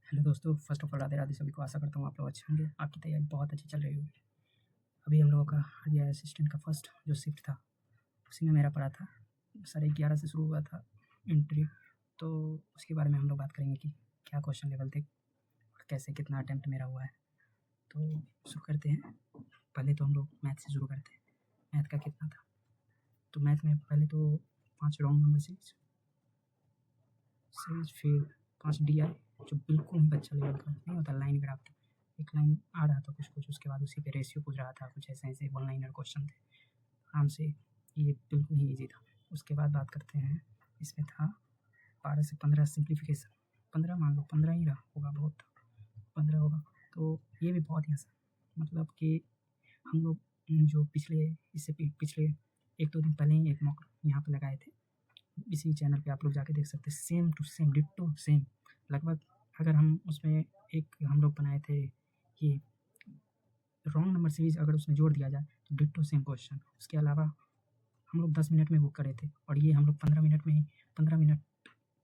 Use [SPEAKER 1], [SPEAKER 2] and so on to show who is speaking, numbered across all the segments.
[SPEAKER 1] Hello दोस्तों, first of all Radhe Radhe सभी को। आशा करता हूँ आप लोग अच्छे होंगे, आपकी तैयारी बहुत अच्छी चल रही होगी। अभी हम लोगों का आईएएस असिस्टेंट का फर्स्ट जो शिफ्ट था उसी में मेरा पड़ा था। 11:30 से शुरू हुआ था एंट्री, तो उसके बारे में हम लोग बात करेंगे कि क्या क्वेश्चन लेवल थे और कैसे कितना अटैम्प्ट मेरा हुआ है। तो शुरू करते हैं। पहले तो हम लोग मैथ से शुरू करते हैं। मैथ का कितना था, तो मैथ में पहले तो 5 रॉन्ग नंबर सीरीज, फिर 5 DI जो बिल्कुल ही बच्चा लेवल का नहीं होता, लाइन ग्राफ था। एक लाइन आ रहा था कुछ, उसके बाद उसी पे रेशियो पूछ रहा था, कुछ ऐसे वन लाइनर क्वेश्चन थे आराम से, ये बिल्कुल ही ईजी था। उसके बाद बात करते हैं, इसमें था 12 से 15 सिंप्लीफिकेशन। 15 मान लो, 15 ही रहा होगा, बहुत था 15 होगा। तो ये भी बहुत ही आसान, मतलब कि हम लोग जो इससे पिछले 1-2 दिन पहले ही एक मॉक यहाँ पे लगाए थे, इसी चैनल पे आप लोग जाके देख सकते हैं। Same to same, ditto same लगभग। अगर हम उसमें एक हम लोग बनाए थे ये रॉन्ग नंबर सीरीज, अगर उसमें जोड़ दिया जाए तो डिट्टो सेम क्वेश्चन। उसके अलावा हम लोग 10 मिनट में वो करे थे, और ये हम लोग 15 मिनट में ही, 15 मिनट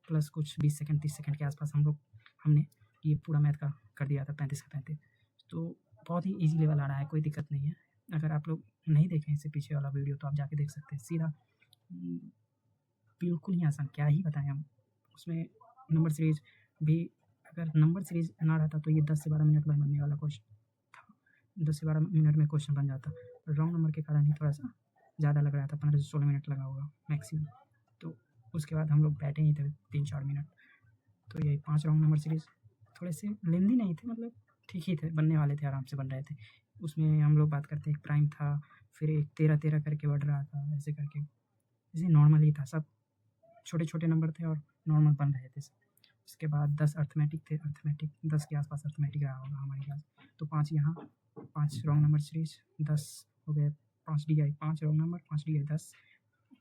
[SPEAKER 1] प्लस कुछ 20 सेकंड 30 सेकंड के आसपास हमने ये पूरा मैथ का कर दिया था, 35 का 35। तो बहुत ही ईजी लेवल आ रहा है, कोई दिक्कत नहीं है। अगर आप लोग नहीं देखें इससे पीछे वाला वीडियो तो आप जाके देख सकते हैं। सीधा बिल्कुल ही आसान, क्या ही बताएं हम। उसमें नंबर सीरीज भी, अगर नंबर सीरीज ना रहता तो ये 10 से 12 मिनट में बनने वाला क्वेश्चन था। 10 से 12 मिनट में क्वेश्चन बन जाता। रॉन्ग नंबर के कारण ही थोड़ा सा ज़्यादा लग रहा था, 15 से 16 मिनट लगा होगा मैक्सिमम। तो उसके बाद हम लोग बैठे ही थे 3-4 मिनट। तो यही 5 रॉन्ग नंबर सीरीज थोड़े से लेंदी नहीं थे, मतलब ठीक ही थे, बनने वाले थे, आराम से बन रहे थे। उसमें हम लोग बात करते हैं, एक प्राइम था, फिर एक 13-13 करके बढ़ रहा था, ऐसे करके, ऐसे नॉर्मल ही था सब। छोटे छोटे नंबर थे और नॉर्मल बन रहे थे सब। उसके बाद 10 अर्थमेटिक थे, अर्थमेटिक 10 के आसपास अर्थमेटिक रहा होगा हमारे ख्याल से। तो 5 यहाँ, 5 रॉन्ग नंबर सीरीज, 10 हो गए। 5 DI, 5 रॉन्ग नंबर, 5 DI 10।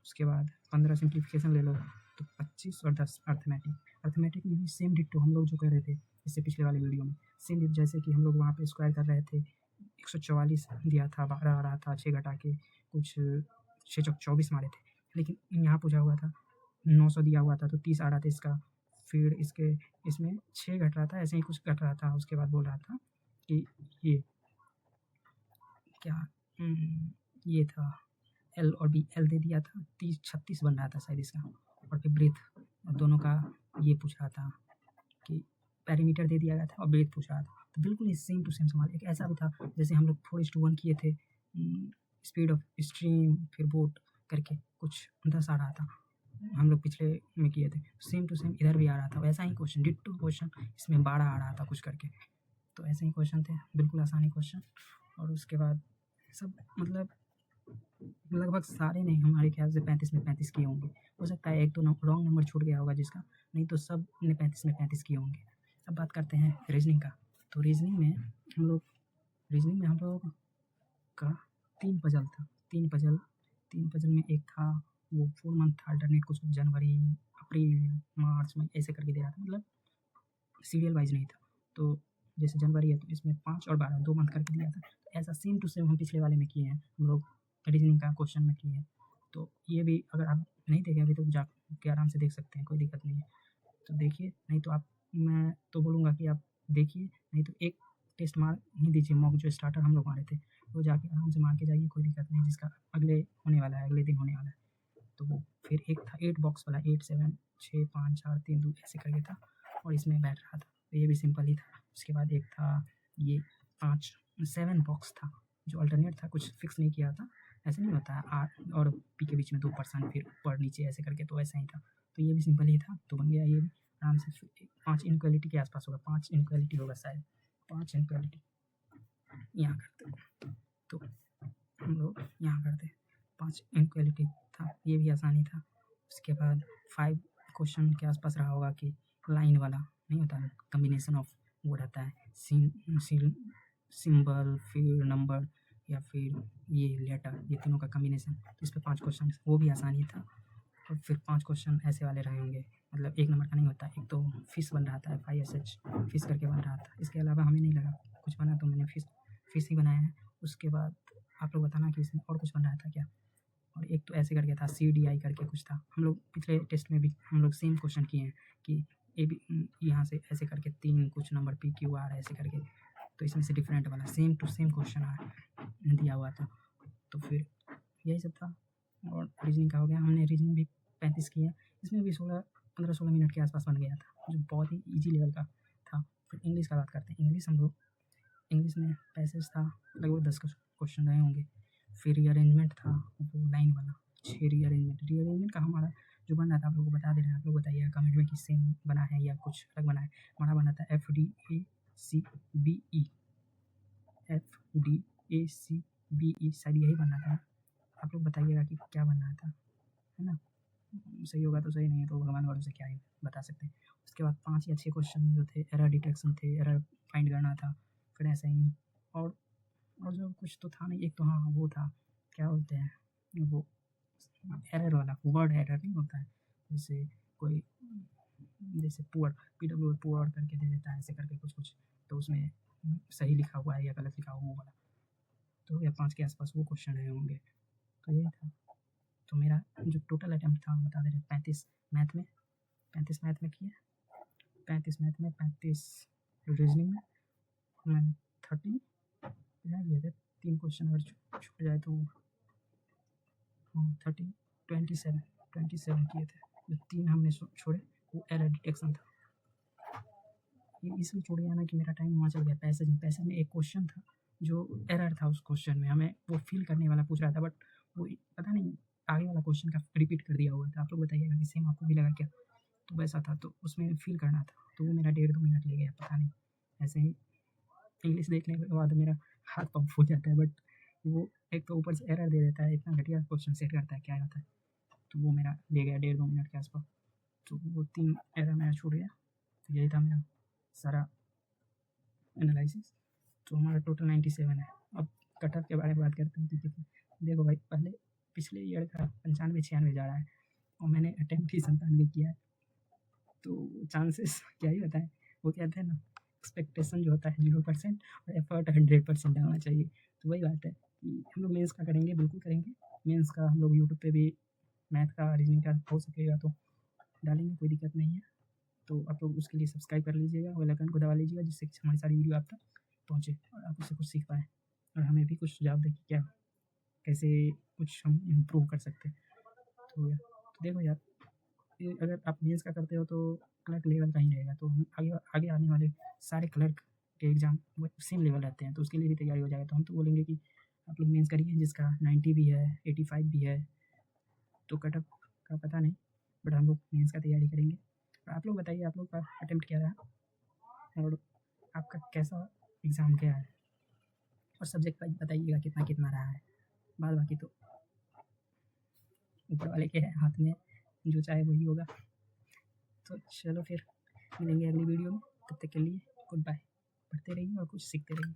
[SPEAKER 1] उसके बाद 15 सिंप्लीफिकेशन ले लो तो 25 और 10 अर्थमेटिक। अर्थमेटिक में भी सेम डिट्टो हम लोग जो कर रहे थे इससे पिछले वाले वीडियो में, सेम डिट्टो। जैसे कि हम लोग वहाँ पे स्क्वायर कर रहे थे, 144 दिया था, 12 आ रहा था, 6 घटा के कुछ 6 चौक 24 मारे थे। लेकिन यहाँ पूछा हुआ था 900 दिया हुआ था, तो 30 आ रहा था इसका। फिर इसमें 6 घट रहा था, ऐसे ही कुछ घट रहा था। उसके बाद बोल रहा था कि ये क्या, ये था एल और बी। एल दे दिया था, 36 बन रहा था शायद इसका। और फिर ब्रेथ दोनों का ये पूछ रहा था कि पैरीमीटर दे दिया गया था और ब्रेथ पूछ रहा था। तो बिल्कुल ही सेम टू सेम सवाल। एक ऐसा भी था जैसे हम लोग 4:1 किए थे, स्पीड ऑफ स्ट्रीम फिर बोट करके कुछ 10 आ रहा था, हम लोग पिछले में किए थे। सेम टू सेम इधर भी आ रहा था, वैसा ही क्वेश्चन, डिट्टो क्वेश्चन। इसमें 12 आ रहा था कुछ करके। तो ऐसे ही क्वेश्चन थे, बिल्कुल आसानी क्वेश्चन। और उसके बाद सब, मतलब लगभग सारे नहीं, हमारे ख्याल से 35 में 35 किए होंगे। हो सकता है एक तो रॉन्ग नंबर छूट गया होगा जिसका, नहीं तो सब ने 35 में 35 किए होंगे। अब बात करते हैं रीजनिंग का। तो रीजनिंग में हम लोग का 3 पजल था। 3 पजल में एक था वो 4 मंथ था अल्टरनेट, कुछ जनवरी अप्रैल मार्च में ऐसे करके दे रहा था, मतलब सीरियल वाइज नहीं था। तो जैसे जनवरी है तो इसमें 5 और 12 2 मंथ करके दिया था। तो ऐसा सेम टू सेम हम पिछले वाले में किए हैं, हम लोग रीजनिंग का क्वेश्चन में किए हैं। तो ये भी अगर आप नहीं देखे अभी तो जा के आराम से देख सकते हैं, कोई दिक्कत नहीं है। तो देखिए, नहीं तो मैं तो बोलूँगा कि आप देखिए, नहीं तो एक टेस्ट मार ही दीजिए। मॉक जो स्टार्टर हम लोग मारे थे वो जाके आराम से मार के जाइए, कोई दिक्कत नहीं। जिसका अगले होने वाला है, अगले दिन होने वाला है। तो वो फिर एक था 8 बॉक्स वाला, 8 7 6 5 4 3 2 ऐसे करके था, और इसमें बैठ रहा था, तो ये भी सिंपल ही था। उसके बाद एक था ये 7 बॉक्स था जो अल्टरनेट था, कुछ फिक्स नहीं किया था। ऐसे नहीं होता है आर और पी के बीच में 2% फिर ऊपर नीचे ऐसे करके, तो ऐसा ही था। तो ये भी सिंपल ही था, तो बन गया ये भी आराम से। 5 इनक्वालिटी के आसपास होगा, 5 इनक्वालिटी होगा शायद, 5 इनक्वालिटी यहाँ करते। तो हम लोग यहाँ करते 5 इनक्वालिटी था, ये भी आसानी था। उसके बाद 5 क्वेश्चन के आसपास रहा होगा कि लाइन वाला नहीं होता है, कम्बिनेशन ऑफ वो रहता है, सिंबल फिर नंबर या फिर ये लेटर, ये तीनों का कम्बिनेशन। तो इस पर 5 क्वेश्चन, वो भी आसानी था। और फिर 5 क्वेश्चन ऐसे वाले रहे होंगे, मतलब 1 नंबर का नहीं होता। एक तो फिश बन रहा था, FISH फिश करके बन रहा था। इसके अलावा हमें नहीं लगा कुछ बना, तो मैंने फिश ही बनाया है। उसके बाद आप लोग बताना कि इसमें और कुछ बन रहा था क्या। और एक तो ऐसे करके था, CDI करके कुछ था। हम लोग पिछले टेस्ट में भी हम लोग सेम क्वेश्चन किए हैं कि ए बी यहाँ से ऐसे करके 3 कुछ नंबर पी क्यू आर ऐसे करके, तो इसमें से डिफरेंट वाला सेम टू सेम क्वेश्चन दिया हुआ था। तो फिर यही सब था और रीजनिंग का हो गया। हमने रीजनिंग भी 35 किया, इसमें भी 15-16 मिनट के आसपास बन गया था, जो बहुत ही ईजी लेवल का था। फिर इंग्लिश का बात करते हैं। इंग्लिश हम लोग इंग्लिश में पैसेज था लगभग 10 क्वेश्चन रहे होंगे। फिर रीअरेंजमेंट था वो लाइन वाला 6 रीअरेंजमेंट का हमारा जो बन रहा था आप लोगों को बता दे रहे हैं। आप लोग बताइएगा कमेंट में कि सेम बना है या कुछ अलग बना है। हमारा बना था FDACBE शायद यही बनना था। आप लोग बताइएगा कि क्या बनना था, है ना। सही होगा तो सही, नहीं है तो भगवान भरोसे क्या ही बता सकते हैं। उसके बाद 5 या 6 क्वेश्चन जो थे एरर डिटेक्शन थे, एरर फाइंड करना था। फिर ऐसे ही और जो कुछ तो था नहीं, एक तो हाँ वो था, क्या बोलते हैं वो एरर वाला, वर्ड एरर नहीं होता है, जैसे कोई जैसे पुअर PW पुअर करके दे देता है ऐसे करके कुछ, तो उसमें सही लिखा हुआ है या गलत लिखा हुआ वो वाला। तो या 5 के आसपास वो क्वेश्चन रहे होंगे। तो यही था। तो मेरा जो टोटल अटेम्प्ट था बता दे रहे 35 मैथ में किया, 35 मैथ में, 35 रीजनिंग में, मैंने 30 किए थे। 3 क्वेश्चन अगर छूट जाए तो 27 किए थे। जो 3 हमने छोड़े वो एरर डिटेक्शन था। ये इसलिए छोड़ गया ना कि मेरा टाइम वहाँ चल गया। पैसेज में एक क्वेश्चन था जो एरर था, उस क्वेश्चन में हमें वो फिल करने वाला पूछ रहा था, बट वो पता नहीं आगे वाला क्वेश्चन का रिपीट कर दिया हुआ था। आप लोग बताइएगा कि सेम आपको भी लगा क्या। तो वैसा था, तो उसमें फिल करना था, तो वो मेरा 1.5-2 मिनट ले गया, पता नहीं। ऐसे ही इंग्लिश देखने के बाद मेरा हाथ पंप हो जाता है, बट वो एक तो ऊपर से एरर दे देता है, इतना घटिया क्वेश्चन सेट करता है, क्या होता है। तो वो मेरा ले गया 1.5-2 मिनट के आसपास। तो वो 3 एरर मेरा छूट गया। तो यही था मेरा सारा एनालिसिस। तो हमारा टोटल 97 है। अब कट ऑफ के बारे में बात करते हैं कि कितना। देखो भाई, पहले पिछले ईयर का 95-96 जा रहा है और मैंने अटेम्प्ट ही 97 किया है। तो चांसेस क्या ही बताएं, वो कहते हैं ना एक्सपेक्टेशन जो होता है 0% और एफर्ट 100% डालना चाहिए। तो वही बात है कि हम लोग मेंस का करेंगे, बिल्कुल करेंगे। मेंस का हम लोग यूट्यूब पे भी मैथ का रीजनिंग का हो सकेगा तो डालेंगे, कोई दिक्कत नहीं है। तो आप लोग उसके लिए सब्सक्राइब कर लीजिएगा, बेल आइकन को दबा लीजिएगा, जिससे कि हमारी सारी वीडियो आप तक पहुँचे और आप उससे कुछ सीख पाएँ और हमें भी कुछ सुझाव दें कि क्या कैसे कुछ हम इम्प्रूव कर सकते हैं। तो देखो यार, ये अगर आप मेंस का करते हो तो क्लर्क लेवल का ही रहेगा, तो हम आगे आने वाले सारे क्लर्क के एग्ज़ाम वो सेम लेवल रहते हैं, तो उसके लिए भी तैयारी हो जाएगा। तो हम तो बोलेंगे कि आप लोग मेंस करिए, जिसका 90 भी है, 85 भी है, तो कट ऑफ का पता नहीं, बट हम लोग मेंस का तैयारी करेंगे। और आप लोग बताइए आप लोग का अटेम्प्ट क्या रहा और आपका कैसा एग्ज़ाम गया है, और सब्जेक्ट वाइज बताइएगा कितना कितना रहा है। बाद बाकी तो ऊपर वाले के है हाथ में, जो चाहे वही होगा। तो चलो फिर मिलेंगे अगली वीडियो में, तब तक के लिए गुड बाय। पढ़ते रहिए और कुछ सीखते रहिए।